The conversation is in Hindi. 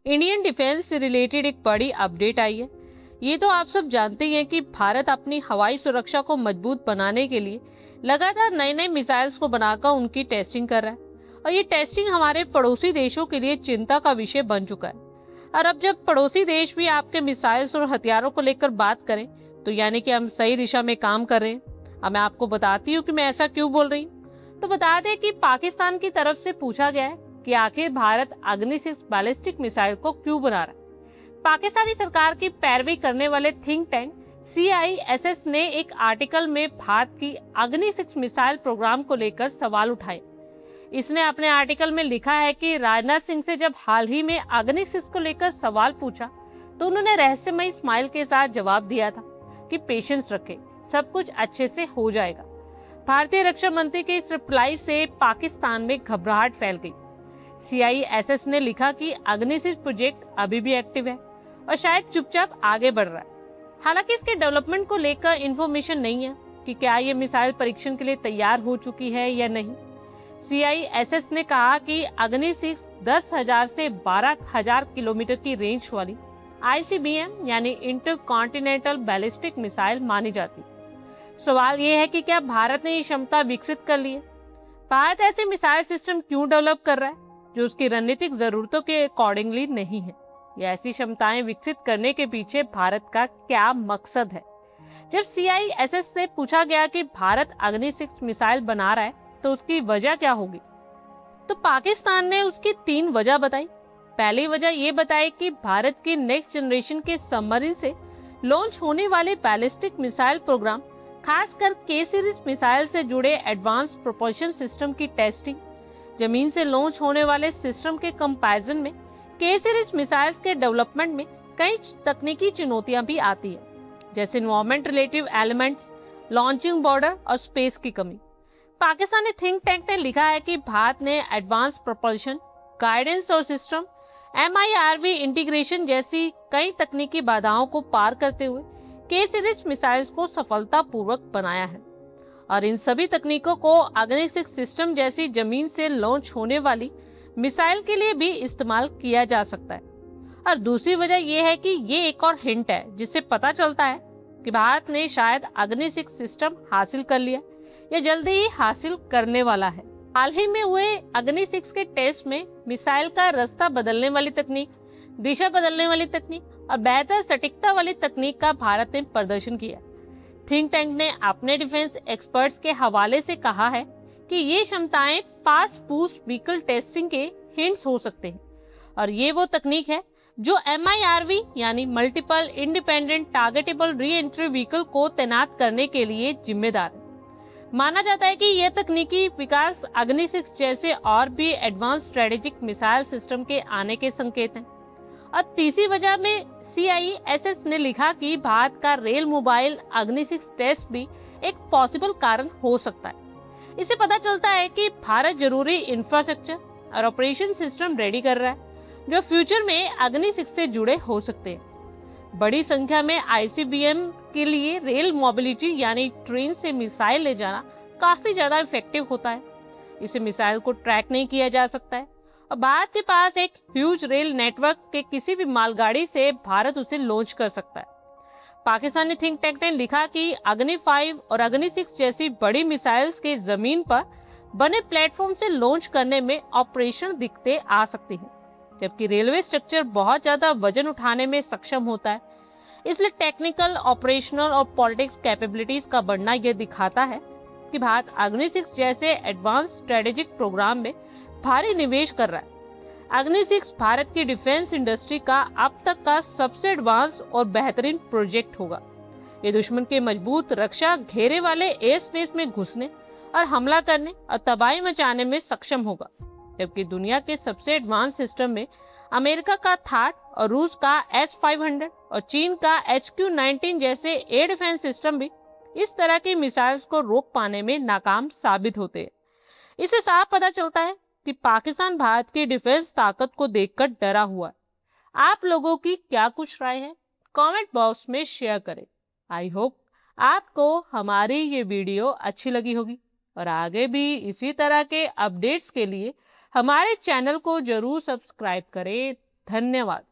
इंडियन डिफेंस से रिलेटेड एक बड़ी अपडेट आई है। ये तो आप सब जानते ही हैं कि भारत अपनी हवाई सुरक्षा को मजबूत बनाने के लिए लगातार नए नए मिसाइल्स को बनाकर उनकी टेस्टिंग कर रहा है। और ये टेस्टिंग हमारे पड़ोसी देशों के लिए चिंता का विषय बन चुका है। और अब जब पड़ोसी देश भी आपके मिसाइल्स और हथियारों को लेकर बात करें, तो यानी कि हम सही दिशा में काम कर रहे हैं। अब मैं आपको बताती हूँ कि मैं ऐसा क्यों बोल रही हूँ। तो बता दें कि पाकिस्तान की तरफ से पूछा गया है कि आखिर भारत अग्नि 6 बैलिस्टिक मिसाइल को क्यों बना रहा है। पाकिस्तानी सरकार की पैरवी करने वाले थिंक टैंक CISS ने एक आर्टिकल में भारत की अग्नि 6 मिसाइल प्रोग्राम को लेकर सवाल उठाए। इसने अपने आर्टिकल में लिखा है कि राजनाथ सिंह से जब हाल ही में अग्नि 6 को लेकर सवाल पूछा, तो उन्होंने रहस्यमयी स्माइल के साथ जवाब दिया था कि पेशेंस रखें, सब कुछ अच्छे से हो जाएगा। भारतीय रक्षा मंत्री के इस रिप्लाई से पाकिस्तान में घबराहट फैल गई। CISS ने लिखा कि अग्नि 6 प्रोजेक्ट अभी भी एक्टिव है और शायद चुपचाप आगे बढ़ रहा है। हालांकि इसके डेवलपमेंट को लेकर इंफॉर्मेशन नहीं है कि क्या ये मिसाइल परीक्षण के लिए तैयार हो चुकी है या नहीं। CISS ने कहा कि अग्नि 6 10,000 से 12,000 किलोमीटर की रेंज वाली ICBM यानी इंटरकॉन्टिनेंटल बैलिस्टिक मिसाइल मानी जाती। सवाल ये है कि क्या भारत ने ये क्षमता विकसित कर ली है। भारत ऐसे मिसाइल सिस्टम क्यों डेवलप कर रहा है जो उसकी रणनीतिक जरूरतों के अकॉर्डिंगली नहीं है। या ऐसी क्षमताएं विकसित करने के पीछे भारत का क्या मकसद है। जब CISS से पूछा गया कि भारत अग्नि 6 मिसाइल बना रहा है तो उसकी वजह क्या होगी, तो पाकिस्तान ने उसकी 3 वजह बताई। पहली वजह ये बताई कि भारत की नेक्स्ट जनरेशन के सबमरीन से लॉन्च होने वाले बैलिस्टिक मिसाइल प्रोग्राम, खासकर K सीरीज मिसाइल से जुड़े एडवांस प्रोपल्शन सिस्टम की टेस्टिंग, जमीन से लॉन्च होने वाले सिस्टम के कंपैरिजन में K सीरीज मिसाइल्स के डेवलपमेंट में कई तकनीकी चुनौतियां भी आती है, जैसे environment relative elements, launching border और स्पेस की कमी। पाकिस्तानी थिंक टैंक ने लिखा है कि भारत ने एडवांस प्रोपल्शन, गाइडेंस और सिस्टम MIRV इंटीग्रेशन जैसी कई तकनीकी बाधाओं को पार करते हुए K सीरीज मिसाइल्स को सफलतापूर्वक बनाया है। और इन सभी तकनीकों को अग्नि 6 सिस्टम जैसी जमीन से लॉन्च होने वाली मिसाइल के लिए भी इस्तेमाल किया जा सकता है। और दूसरी वजह यह है कि ये एक और हिंट है जिससे पता चलता है कि भारत ने शायद अग्नि 6 सिस्टम हासिल कर लिया या जल्दी ही हासिल करने वाला है। हाल ही में हुए अग्नि 6 के टेस्ट में मिसाइल का रास्ता बदलने वाली तकनीक, दिशा बदलने वाली तकनीक और बेहतर सटीकता वाली तकनीक का भारत ने प्रदर्शन किया। थिंक टैंक ने अपने डिफेंस एक्सपर्ट्स के हवाले से कहा है कि ये क्षमताएं पास पूस व्हीकल टेस्टिंग के हिंट्स हो सकते हैं और ये वो तकनीक है जो MIRV यानी multiple independent targetable re entry vehicle को तैनात करने के लिए जिम्मेदार है। माना जाता है कि यह तकनीकी विकास अग्नि 6 जैसे और भी एडवांस स्ट्रेटेजिक मिसाइल सिस्टम के आने के संकेत हैं। और तीसरी वजह में CISS ने लिखा कि भारत का रेल मोबाइल अग्नि 6 टेस्ट भी एक पॉसिबल कारण हो सकता है। इससे पता चलता है कि भारत जरूरी इंफ्रास्ट्रक्चर और ऑपरेशन सिस्टम रेडी कर रहा है जो फ्यूचर में अग्नि 6 से जुड़े हो सकते हैं। बड़ी संख्या में ICBM के लिए रेल मोबिलिटी यानी ट्रेन से मिसाइल ले जाना काफी ज्यादा इफेक्टिव होता है। इसे मिसाइल को ट्रैक नहीं किया जा सकता है और भारत के पास एक ह्यूज रेल नेटवर्क के किसी भी मालगाड़ी से भारत उसे लॉन्च कर सकता है। पाकिस्तानी थिंक टैंक ने लिखा कि अग्नि 5 और अग्नि 6 जैसी बड़ी मिसाइल्स के जमीन पर बने प्लेटफॉर्म से लॉन्च करने में ऑपरेशन दिक्कतें आ सकती हैं, जबकि रेलवे स्ट्रक्चर बहुत ज्यादा वजन उठाने में सक्षम होता है। इसलिए टेक्निकल, ऑपरेशनल और पॉलिटिक्स कैपेबिलिटीज का बढ़ना यह दिखाता है कि भारत अग्नि 6 जैसे एडवांस स्ट्रेटेजिक प्रोग्राम में भारी निवेश कर रहा है। अग्नि 6 भारत की डिफेंस इंडस्ट्री का अब तक का सबसे एडवांस और बेहतरीन प्रोजेक्ट होगा। ये दुश्मन के मजबूत रक्षा घेरे वाले एयर स्पेस में घुसने और हमला करने और तबाही मचाने में सक्षम होगा, जबकि दुनिया के सबसे एडवांस सिस्टम में अमेरिका का थाट और रूस का S-500 और चीन का HQ-19 जैसे एयर डिफेंस सिस्टम भी इस तरह की मिसाइल्स को रोक पाने में नाकाम साबित होते हैं। इससे साफ पता चलता है कि पाकिस्तान भारत की डिफेंस ताकत को देखकर डरा हुआ है। आप लोगों की क्या कुछ राय है, कमेंट बॉक्स में शेयर करें। आई होप आपको हमारी ये वीडियो अच्छी लगी होगी और आगे भी इसी तरह के अपडेट्स के लिए हमारे चैनल को जरूर सब्सक्राइब करें। धन्यवाद।